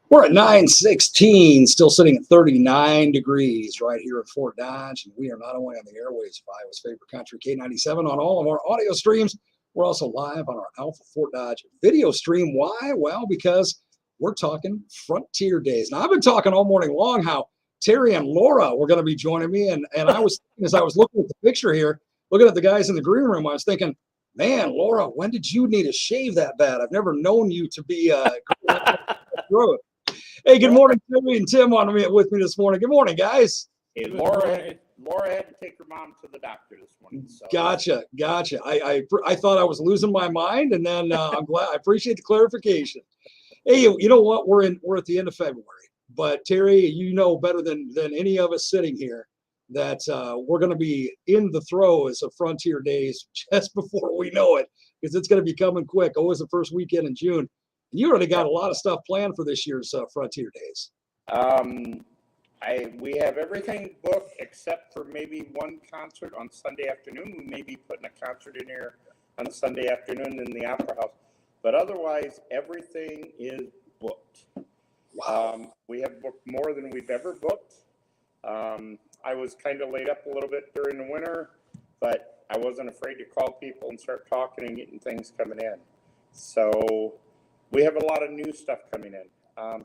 We're at 9:16, still sitting at 39 degrees right here at Fort Dodge. And we are not only on the airways of Iowa's favorite country, K97, on all of our audio streams. We're also live on our Alpha Fort Dodge video stream. Why? Well, because we're talking Frontier Days. Now, I've been talking all morning long how Terry and Laura were going to be joining me. And I was, as I was looking at the picture here, looking at the guys in the green room, I was thinking, man, Laura, when did you need to shave that bad? I've never known you to be growth. Hey, good morning, Timmy and Tim on with me this morning. Good morning, guys. Hey, Laura had to take her mom to the doctor this morning. So. Gotcha. I thought I was losing my mind, and then I'm glad. I appreciate the clarification. Hey, you know what? We're at the end of February, but Terry, you know better than any of us sitting here that we're going to be in the throes of Frontier Days just before we know it, because it's going to be coming quick. Always the first weekend in June. You already got a lot of stuff planned for this year's Frontier Days. We have everything booked except for maybe one concert on Sunday afternoon. We may be putting a concert in here on Sunday afternoon in the Opera House, but otherwise everything is booked. Wow. We have booked more than we've ever booked. I was kind of laid up a little bit during the winter, but I wasn't afraid to call people and start talking and getting things coming in. So we have a lot of new stuff coming in,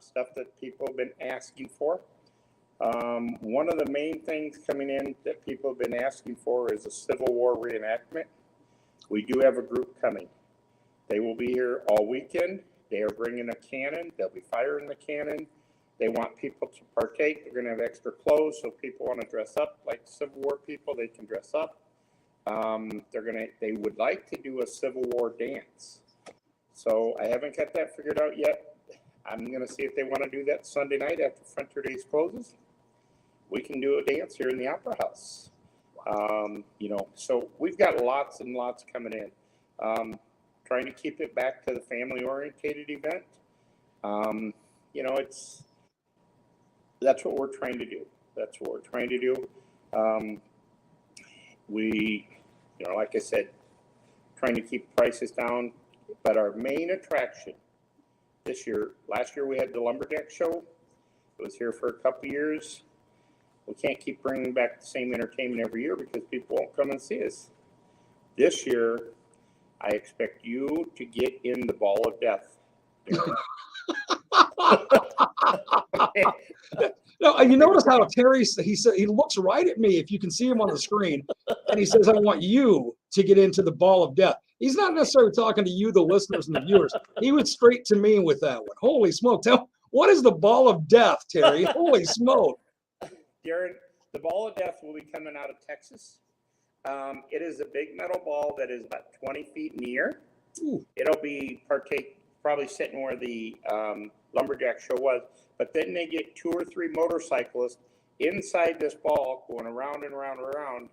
stuff that people have been asking for. One of the main things coming in that people have been asking for is a Civil War reenactment. We do have a group coming. They will be here all weekend. They are bringing a cannon. They'll be firing the cannon. They want people to partake. They're going to have extra clothes, so people want to dress up like Civil War people. They can dress up. They would like to do a Civil War dance. So I haven't got that figured out yet. I'm going to see if they want to do that Sunday night after Frontier Days closes. We can do a dance here in the Opera House. So we've got lots and lots coming in. Trying to keep it back to the family-orientated event. That's what we're trying to do. Like I said, trying to keep prices down. But our main attraction last year we had the Lumberjack Show. It was here for a couple years. We can't keep bringing back the same entertainment every year because people won't come and see us. This year, I expect you to get in the Ball of Death. No, you notice how Terry, he looks right at me, if you can see him on the screen, and he says, I want you to get into the Ball of Death. He's not necessarily talking to you, the listeners and the viewers. He went straight to me with that one. Holy smoke. What is the Ball of Death, Terry? Holy smoke. Darren, the Ball of Death will be coming out of Texas. It is a big metal ball that is about 20 feet in the air. Ooh. It'll be probably sitting where the Lumberjack Show was, but then they get 2 or 3 motorcyclists inside this ball going around and around and around,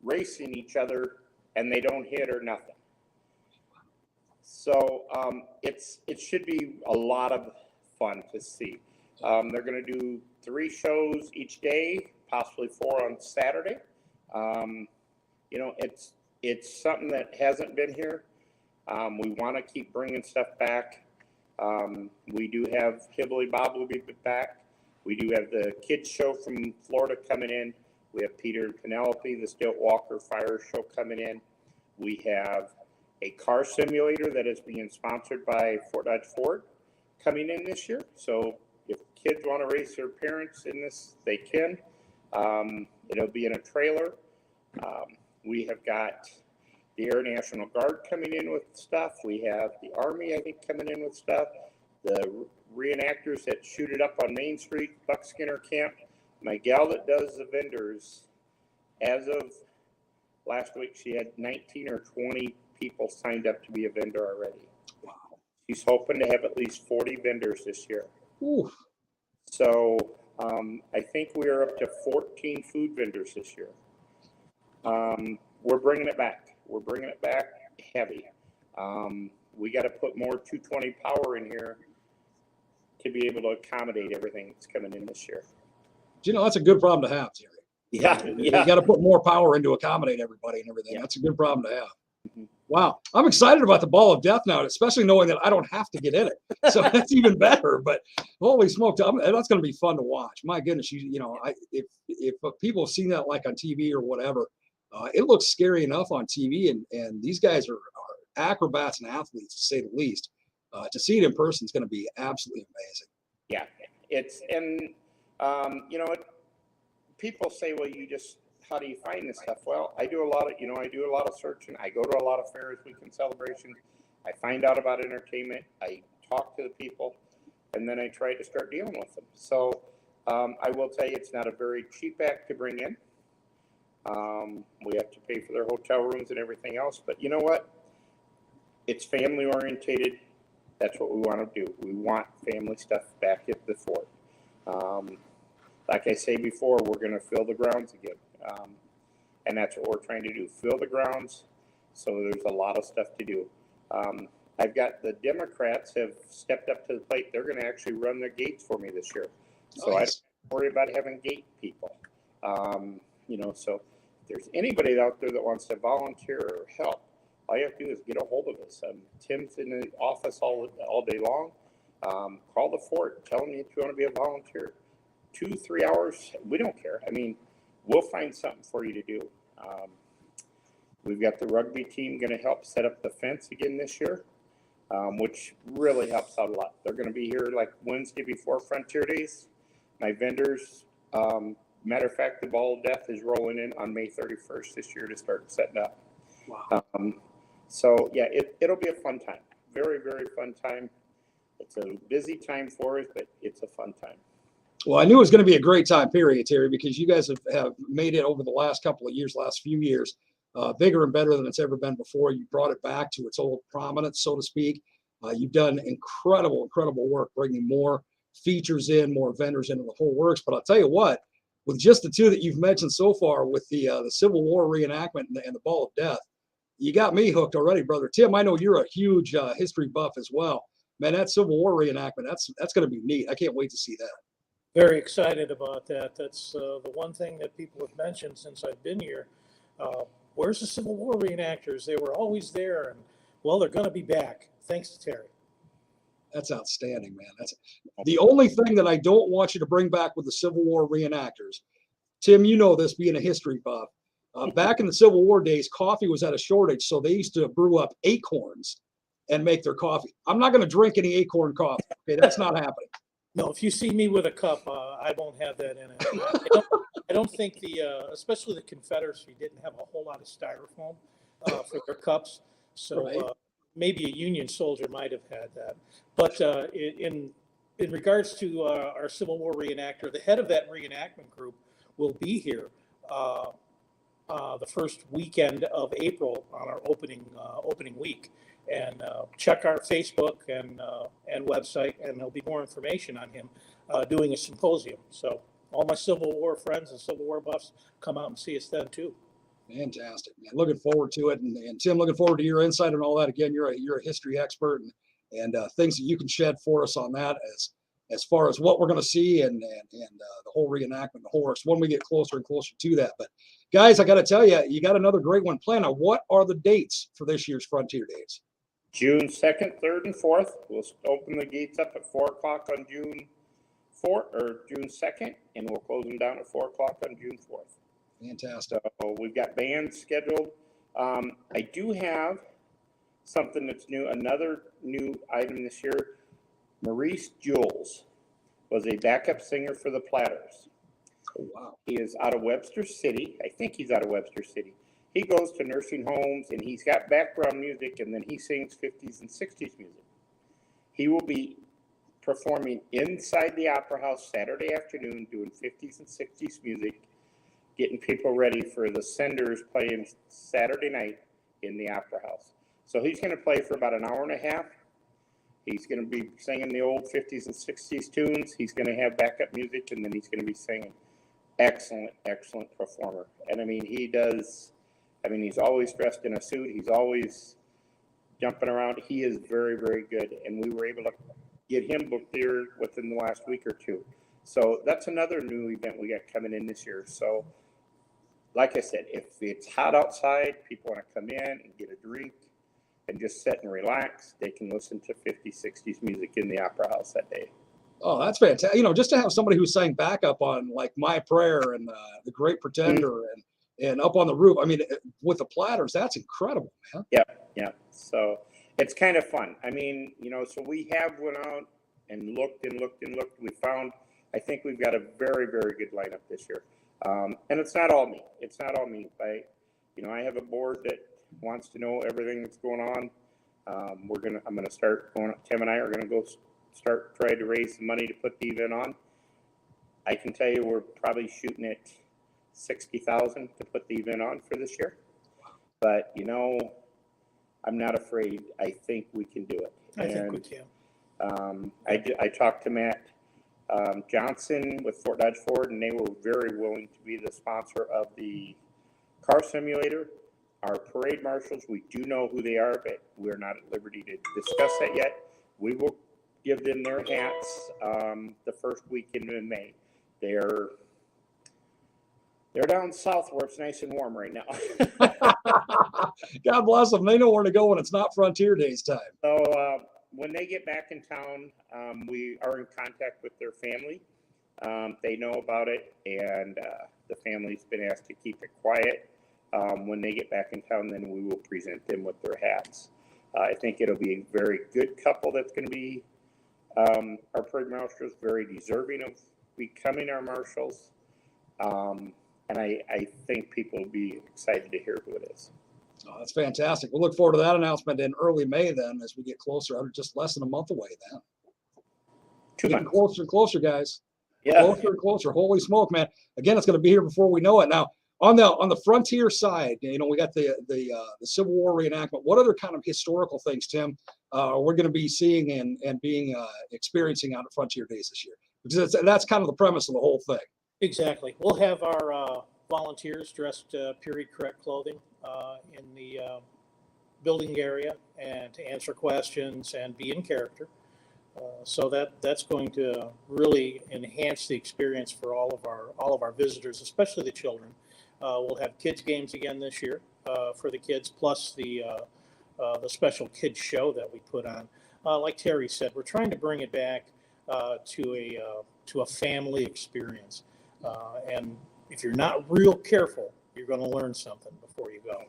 racing each other, and they don't hit or nothing. So it should be a lot of fun to see. They're going to do 3 shows each day, possibly 4 on Saturday. It's something that hasn't been here. We want to keep bringing stuff back. We do have Hibbly Bob will be back. We do have the kids show from Florida coming in. We have Peter and Penelope, the Stilt Walker Fire Show coming in. We have a car simulator that is being sponsored by Fort Dodge Ford coming in this year. So if kids want to race their parents in this, they can. It'll be in a trailer. We have got the Air National Guard coming in with stuff. We have the Army, I think, coming in with stuff. The reenactors that shoot it up on Main Street, Buck Skinner Camp. My gal that does the vendors, as of last week, she had 19 or 20 people signed up to be a vendor already. Wow. She's hoping to have at least 40 vendors this year. Oof. So I think we are up to 14 food vendors this year. We're bringing it back. We're bringing it back heavy. We got to put more 220 power in here to be able to accommodate everything that's coming in this year. That's a good problem to have, Terry. Yeah. You got to put more power in to accommodate everybody and everything. Yeah. That's a good problem to have. Wow. I'm excited about the Ball of Death now, especially knowing that I don't have to get in it. So that's even better. But holy smoke, that's going to be fun to watch. My goodness, if people have seen that like on TV or whatever, it looks scary enough on TV. And these guys are acrobats and athletes, to say the least. To see it in person is going to be absolutely amazing. Yeah, people say, well, how do you find this stuff? Well, I do a lot of searching. I go to a lot of fairs, weekend celebrations. I find out about entertainment. I talk to the people, and then I try to start dealing with them. So I will tell you, it's not a very cheap act to bring in. We have to pay for their hotel rooms and everything else. But you know what? It's family orientated. That's what we want to do. We want family stuff back at the fort. Like I say before, we're going to fill the grounds again. And that's what we're trying to do, fill the grounds. So there's a lot of stuff to do. I've got the Democrats have stepped up to the plate. They're going to actually run their gates for me this year. So Nice. I don't worry about having gate people. So if there's anybody out there that wants to volunteer or help, all you have to do is get a hold of us. Tim's in the office all day long. Call the fort. Tell them if you want to be a volunteer. 2-3 hours. We don't care. I mean, we'll find something for you to do. We've got the rugby team going to help set up the fence again this year, which really helps out a lot. They're going to be here like Wednesday before Frontier Days. My vendors, matter of fact, the Ball of Death is rolling in on May 31st this year to start setting up. Wow. So yeah, it'll be a fun time. Very, very fun time. It's a busy time for us, but it's a fun time. Well, I knew it was going to be a great time period, Terry, because you guys have made it over the last few years, bigger and better than it's ever been before. You brought it back to its old prominence, so to speak. You've done incredible work bringing more features in, more vendors into the whole works. But I'll tell you what, with just the two that you've mentioned so far, with the Civil War reenactment and the Ball of Death, you got me hooked already, brother. Tim, I know you're a huge history buff as well. Man, that Civil War reenactment, that's going to be neat. I can't wait to see that. Very excited about that. That's the one thing that people have mentioned since I've been here. Where's the Civil War reenactors? They were always there, and well, they're going to be back. Thanks to Terry. That's outstanding, man. That's the only thing that I don't want you to bring back with the Civil War reenactors. Tim, you know this, being a history buff. Back in the Civil War days, coffee was at a shortage, so they used to brew up acorns and make their coffee. I'm not going to drink any acorn coffee. Okay, that's not happening. No, if you see me with a cup, I won't have that in it. I don't think especially the Confederacy didn't have a whole lot of styrofoam for their cups. So Right. Maybe a Union soldier might have had that. But in regards to our Civil War reenactor, the head of that reenactment group will be here the first weekend of April on our opening week. And check our Facebook and website, and there'll be more information on him doing a symposium. So all my Civil War friends and Civil War buffs, come out and see us then too. Fantastic, man. Looking forward to it. And Tim, looking forward to your insight and all that. Again, you're a history expert and things that you can shed for us on that as far as what we're going to see and the whole reenactment, the whole works when we get closer and closer to that. But guys, I got to tell you, you got another great one planned. Now, what are the dates for this year's Frontier Days? June 2nd, 3rd, and 4th. We'll open the gates up at 4 o'clock on June 2nd, and we'll close them down at 4 o'clock on June 4th. Fantastic. So we've got bands scheduled. I do have something that's new, another new item this year. Maurice Jules was a backup singer for the Platters. Oh, wow. He is out of Webster City. I think he's out of Webster City. He goes to nursing homes, and he's got background music, and then he sings 50s and 60s music. He will be performing inside the Opera House Saturday afternoon, doing 50s and 60s music, getting people ready for the Senders playing Saturday night in the Opera House. So he's going to play for about an hour and a half. He's going to be singing the old 50s and 60s tunes. He's going to have backup music, and then he's going to be singing. Excellent performer. And I mean, he's always dressed in a suit. He's always jumping around. He is very, very good. And we were able to get him booked there within the last week or two. So that's another new event we got coming in this year. So like I said, if it's hot outside, people want to come in and get a drink and just sit and relax, they can listen to 50s, 60s music in the Opera House that day. Oh, that's fantastic. You know, just to have somebody who sang backup on like My Prayer and The Great Pretender and Up on the Roof. I mean, with the Platters, that's incredible, man. Yeah. So it's kind of fun. I mean, you know, so we have went out and looked. We found, I think we've got a very, very good lineup this year. And it's not all me. You know, I have a board that wants to know everything that's going on. I'm going to start going, Tim and I are going to go start trying to raise some money to put the event on. I can tell you we're probably shooting at $60,000 to put the event on for this year. But, you know, I'm not afraid. I think we can do it. I think we can. I talked to Matt Johnson with Fort Dodge Ford, and they were very willing to be the sponsor of the car simulator. Our parade marshals, we do know who they are, but we're not at liberty to discuss that yet. We will give them their hats the first weekend in May. They're down south where it's nice and warm right now. God bless them. They know where to go when it's not Frontier Days time. So when they get back in town, we are in contact with their family. They know about it, and the family's been asked to keep it quiet. When they get back in town, then we will present them with their hats. I think it'll be a very good couple that's going to be our parade marshals, very deserving of becoming our marshals. And I think people will be excited to hear who it is. Oh, that's fantastic. We'll look forward to that announcement in early May then as we get closer. Just less than a month away then. 2 months. Closer and closer, guys. Yeah. Closer and closer. Holy smoke, man. Again, it's going to be here before we know it. Now, on the Frontier side, you know, we got the Civil War reenactment. What other kind of historical things, Tim, we're going to be seeing and being experiencing out at Frontier Days this year? Because that's kind of the premise of the whole thing. Exactly. We'll have our volunteers dressed period correct clothing in the building area and to answer questions and be in character. So that's going to really enhance the experience for all of our visitors, especially the children. We'll have kids games again this year for the kids, plus the special kids show that we put on. Like Terry said, we're trying to bring it back to a family experience. And if you're not real careful, you're going to learn something before you go.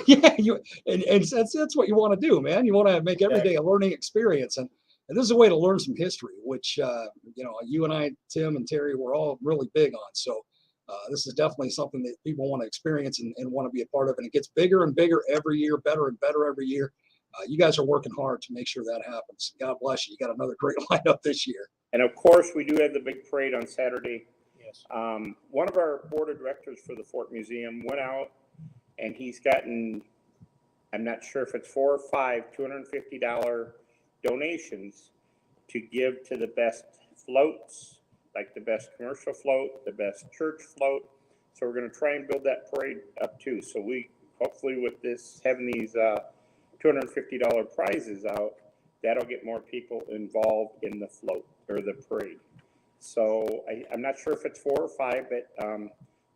Yeah, and that's what you want to do, man. You want to make every day a learning experience, and this is a way to learn some history, which you know, you and I, Tim and Terry, we're all really big on. So this is definitely something that people want to experience and want to be a part of, and it gets bigger and bigger every year, better and better every year. You guys are working hard to make sure that happens. God bless you. You got another great lineup this year. And of course, we do have the big parade on Saturday. Yes. One of our board of directors for the Fort Museum went out, and he's gotten, I'm not sure if it's 4 or 5 $250 donations to give to the best floats, like the best commercial float, the best church float. So we're going to try and build that parade up too. So we hopefully with this having these $250 prizes out, that'll get more people involved in the float or the parade. So I'm not sure if it's 4 or 5, but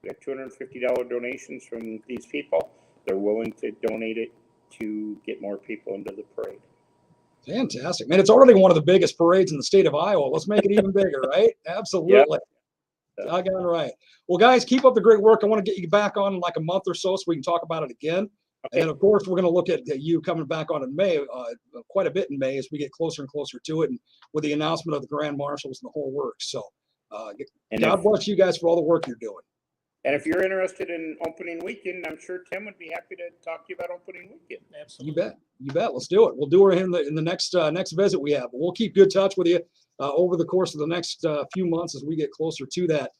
we have $250 donations from these people. They're willing to donate it to get more people into the parade. Fantastic, man. It's already one of the biggest parades in the state of Iowa. Let's make it even bigger, right? Absolutely. Yeah. Doggone right. Well, guys, keep up the great work. I want to get you back on in like a month or so we can talk about it again. Okay. And of course, we're going to look at you coming back on in May, quite a bit in May as we get closer and closer to it, and with the announcement of the Grand Marshals and the whole works. So God bless you guys for all the work you're doing. And if you're interested in opening weekend, I'm sure Tim would be happy to talk to you about opening weekend. Absolutely. You bet. Let's do it. We'll do her in the next visit we have. But we'll keep good touch with you over the course of the next few months as we get closer to that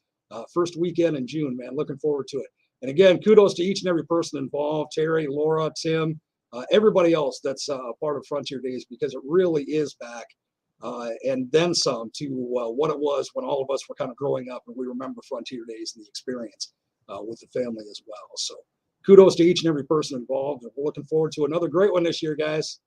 first weekend in June, man. Looking forward to it. And again, kudos to each and every person involved, Terry, Laura, Tim, everybody else that's part of Frontier Days, because it really is back and then some to what it was when all of us were kind of growing up and we remember Frontier Days and the experience with the family as well. So kudos to each and every person involved. And we're looking forward to another great one this year, guys.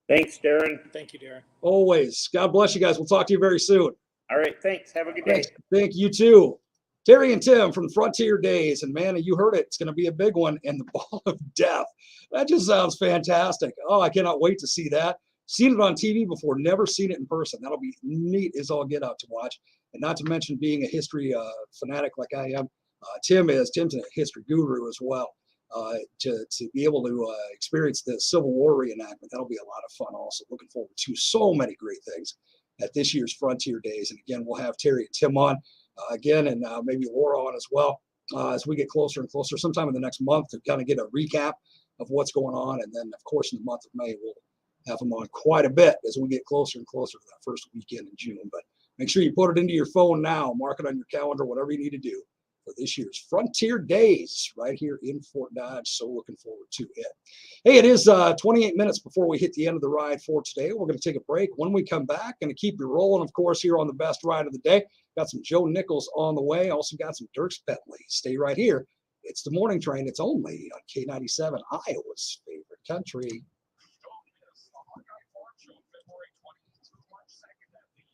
Thanks, Darren. Thank you, Darren. Always. God bless you guys. We'll talk to you very soon. All right. Thanks. Have a good day. Thank you too. Terry and Tim from Frontier Days, and man, you heard it. It's going to be a big one. And the Ball of Death. That just sounds fantastic. Oh, I cannot wait to see that. Seen it on TV before, never seen it in person. That'll be neat as all get out to watch. And not to mention being a history fanatic like I am, Tim's a history guru as well. To be able to experience the Civil War reenactment, that'll be a lot of fun also. Looking forward to so many great things at this year's Frontier Days. And again, we'll have Terry and Tim on again, and maybe Laura on as well as we get closer and closer sometime in the next month to kind of get a recap of what's going on. And then, of course, in the month of May, we'll have them on quite a bit as we get closer and closer to that first weekend in June. But make sure you put it into your phone now, mark it on your calendar, whatever you need to do for this year's Frontier Days right here in Fort Dodge. So looking forward to it. Hey, it is 28 minutes before we hit the end of the ride for today. We're going to take a break. When we come back, going to keep you rolling, of course, here on the best ride of the day. Got some Joe Nichols on the way. Also got some Dirks Bentley. Stay right here. It's the morning train. It's only on K97, Iowa's favorite country.